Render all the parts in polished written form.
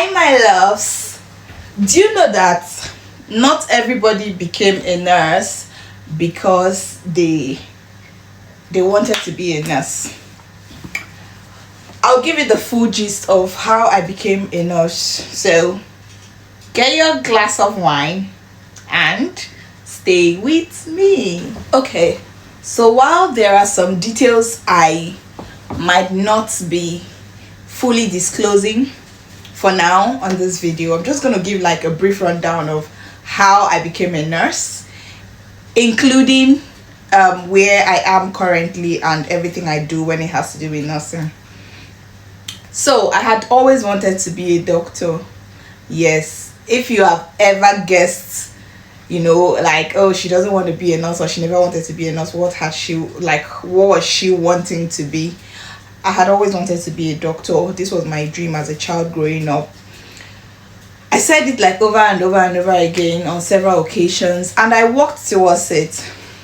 Hi, my loves. Do you know that not everybody became a nurse because they wanted to be a nurse? I'll give you the full gist of how I became a nurse. So, get your glass of wine and stay with me. Okay, so while there are some details I might not be fully disclosing for now on this video, I'm just going to give like a brief rundown of how I became a nurse, including where I am currently and everything I do when it has to do with nursing. So I had always wanted to be a doctor. Yes, if you have ever guessed, like, oh, she doesn't want to be a nurse or she never wanted to be a nurse, what was she wanting to be? I had always wanted to be a doctor. This was my dream as a child growing up. I said it like over and over and over again on several occasions, and I worked towards it.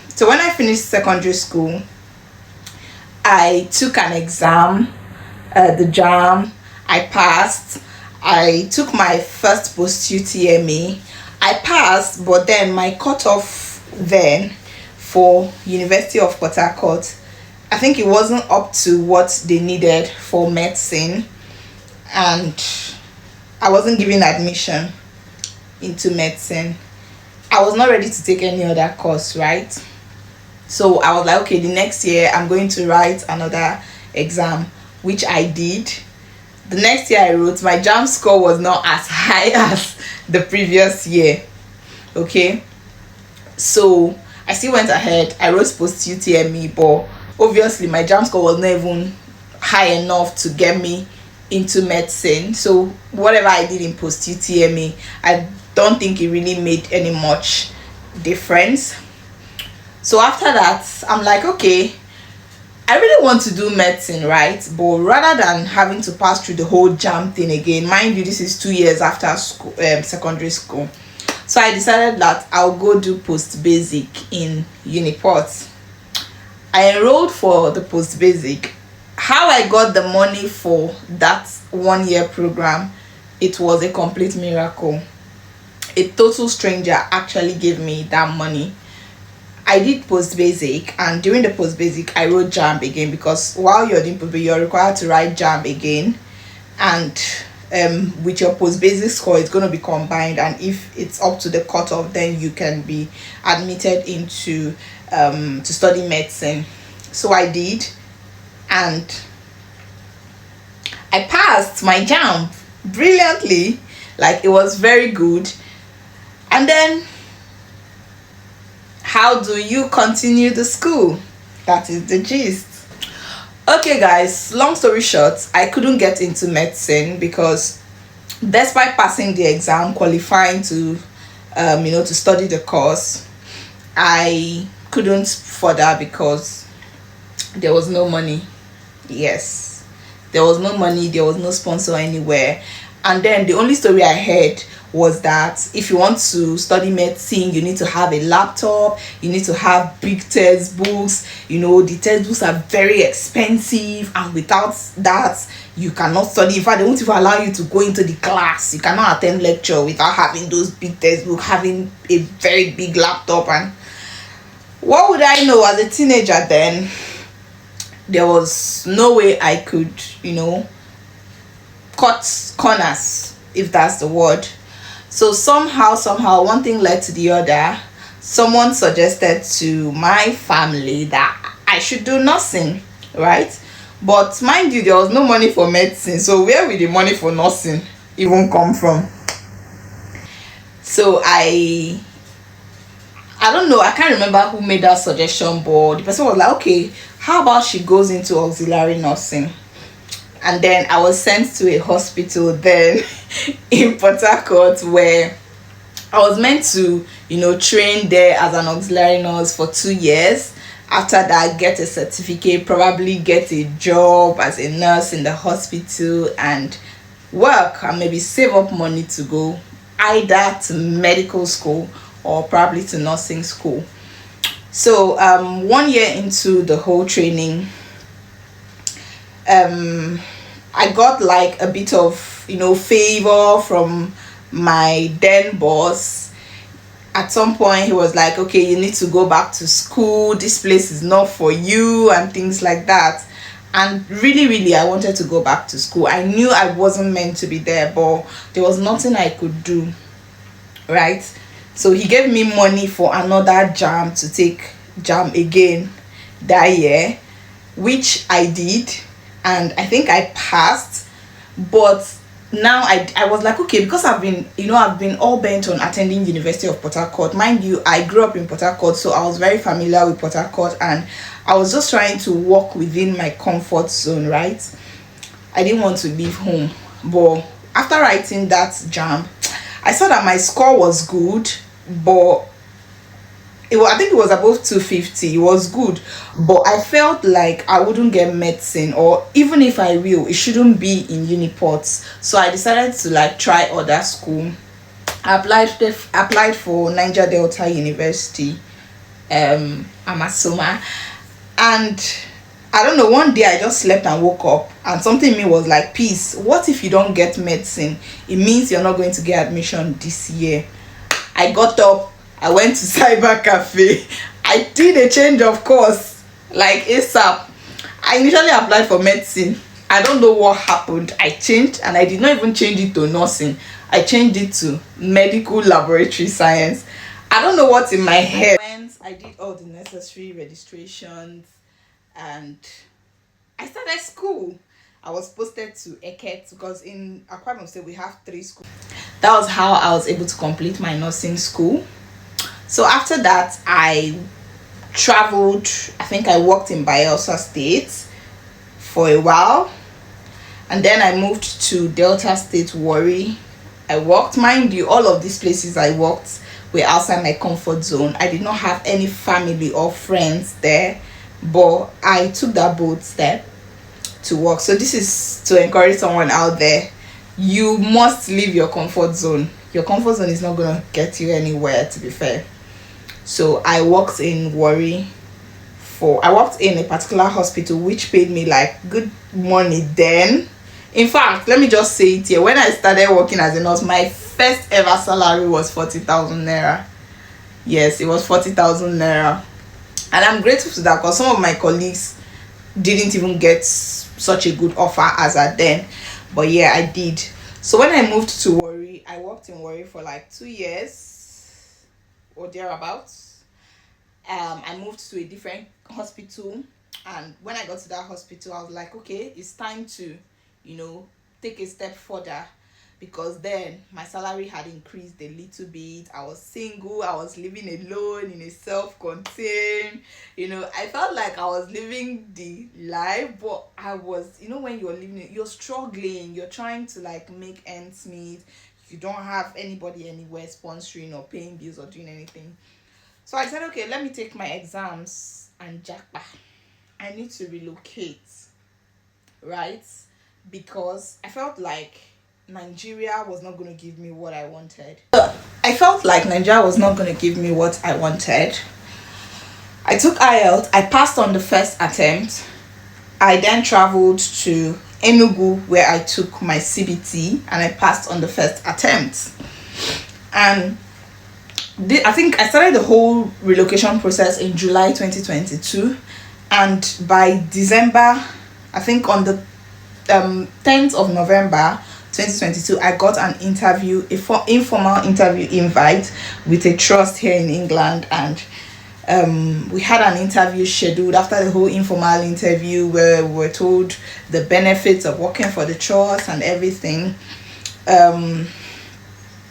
So when I finished secondary school, I took an exam, the JAM. I passed. I took my first post UTME. I passed, but then my cutoff then for University of Port Harcourt, I think it wasn't up to what they needed for medicine, and I wasn't given admission into medicine. I was not ready to take any other course, right? So I was like, okay, the next year I'm going to write another exam, which I did. The next year I wrote, my JAM score was not as high as the previous year. Okay, so I still went ahead. I wrote post UTME, but obviously my JAM score was not even high enough to get me into medicine. So whatever I did in post UTME, I don't think it really made any much difference. So after that, I'm like, okay, I really want to do medicine, right? But rather than having to pass through the whole JAM thing again, mind you, this is 2 years after school, secondary school. So I decided that I'll go do post basic in Uniport. I enrolled for the post basic. How I got the money for that 1 year program, it was a complete miracle. A total stranger actually gave me that money. I did post basic, and during the post basic I wrote JAM again, because while you're doing post basic you're required to write JAM again, and with your post basic score it's going to be combined, and if it's up to the cutoff then you can be admitted into to study medicine. So I did, and I passed my JAM brilliantly. Like, it was very good. And then, how do you continue the school? That is the gist. Okay guys, long story short, I couldn't get into medicine because despite passing the exam, qualifying to to study the course, I couldn't further because there was no money. Yes, there was no money, there was no sponsor anywhere. And then the only story I heard was that if you want to study medicine, you need to have a laptop, you need to have big textbooks. The textbooks are very expensive, and without that you cannot study. In fact, they won't even allow you to go into the class. You cannot attend lecture without having those big textbooks, having a very big laptop. And what would I know as a teenager then? There was no way I could cut corners, if that's the word. So somehow one thing led to the other. Someone suggested to my family that I should do nursing, right? But mind you, there was no money for medicine, so where will the money for nursing even come from? So I don't know, I can't remember who made that suggestion, but the person was like, okay, how about she goes into auxiliary nursing? And then I was sent to a hospital then in Port Harcourt, where I was meant to train there as an auxiliary nurse for 2 years. After that, get a certificate, probably get a job as a nurse in the hospital, and work and maybe save up money to go either to medical school or probably to nursing school. So 1 year into the whole training, I got like a bit of favor from my then boss. At some point he was like, okay, you need to go back to school, this place is not for you, and things like that. And really I wanted to go back to school. I knew I wasn't meant to be there, but there was nothing I could do, right? So he gave me money for another jam, to take jam again that year, which I did, and I think I passed. But now I was like, okay, because I've been all bent on attending University of Port Harcourt. Mind you, I grew up in Port Harcourt, so I was very familiar with Port Harcourt, and I was just trying to walk within my comfort zone, right? I didn't want to leave home. But after writing that jam, I saw that my score was good, but I think it was above 250. It was good, but I felt like I wouldn't get medicine, or even if I will, it shouldn't be in Uniport. So I decided to like try other school. I applied for Niger Delta University, Amasoma, and I don't know, one day I just slept and woke up, and something in me was like, peace, what if you don't get medicine? It means you're not going to get admission this year. I got up, I went to cyber cafe, I did a change of course like ASAP. I initially applied for medicine. I don't know what happened. I changed, and I did not even change it to nursing. I changed it to medical laboratory science. I don't know what's in my head. I did all the necessary registrations, and I started school. I was posted to Eket, because in Akwa Ibom State we have 3 schools. That was how I was able to complete my nursing school. So after that, I traveled. I think I worked in Bayelsa State for a while, and then I moved to Delta State, Warri. I worked, mind you, all of these places I worked were outside my comfort zone. I did not have any family or friends there, but I took that bold step to work. So this is to encourage someone out there. You must leave your comfort zone. Your comfort zone is not going to get you anywhere, to be fair. So I worked in Warri I worked in a particular hospital which paid me like good money then. In fact, let me just say it here, when I started working as a nurse, my first ever salary was 40,000 naira. Yes, it was 40,000 naira, and I'm grateful to that, because some of my colleagues didn't even get such a good offer as at then. But yeah, I did. So when I moved to Warri, I worked in Warri for like 2 years or thereabouts. I moved to a different hospital, and when I got to that hospital, I was like, okay, it's time to take a step further, because then my salary had increased a little bit. I was single, I was living alone in a self-contained, I felt like I was living the life, but I was, when you're living it, you're struggling, you're trying to like make ends meet. You don't have anybody anywhere sponsoring or paying bills or doing anything. So I said, okay, let me take my exams and jackpot. I need to relocate, right? Because I felt like Nigeria was not going to give me what I wanted. I felt like Nigeria was not going to give me what I wanted. I took IELTS. I passed on the first attempt. I then traveled to Enugu, where I took my CBT, and I passed on the first attempt. And I think I started the whole relocation process in July 2022, and by December, I think on the 10th of November 2022, I got an interview, informal interview invite with a trust here in England, and we had an interview scheduled. After the whole informal interview, where we were told the benefits of working for the trust and everything,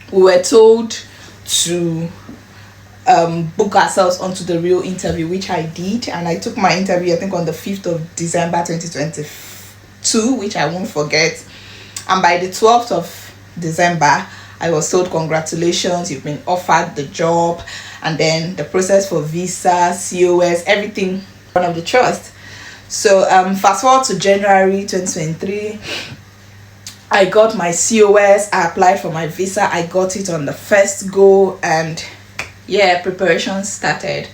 we were told to book ourselves onto the real interview, which I did, and I took my interview I think on the 5th of December 2022, which I won't forget. And by the 12th of December, I was told, congratulations, you've been offered the job. And then the process for visa, COS, everything, one of the trust. So fast forward to January 2023, I got my COS, I applied for my visa, I got it on the first go, and yeah, preparations started.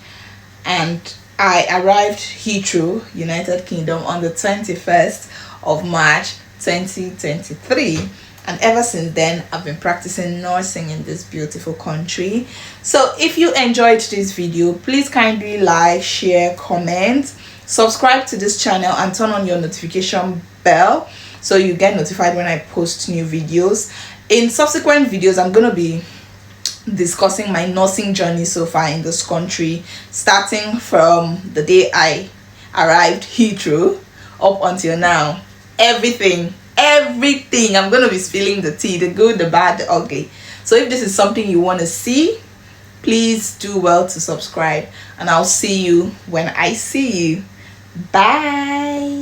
And I arrived Heathrow, United Kingdom, on the 21st of March 2023. and ever since then I've been practicing nursing in this beautiful country. So if you enjoyed this video, please kindly like, share, comment, subscribe to this channel, and turn on your notification bell so you get notified when I post new videos. In subsequent videos, I'm gonna be discussing my nursing journey so far in this country, starting from the day I arrived Heathrow up until now. Everything I'm gonna be spilling the tea, the good, the bad, the ugly. So if this is something you want to see, please do well to subscribe, and I'll see you when I see you. Bye.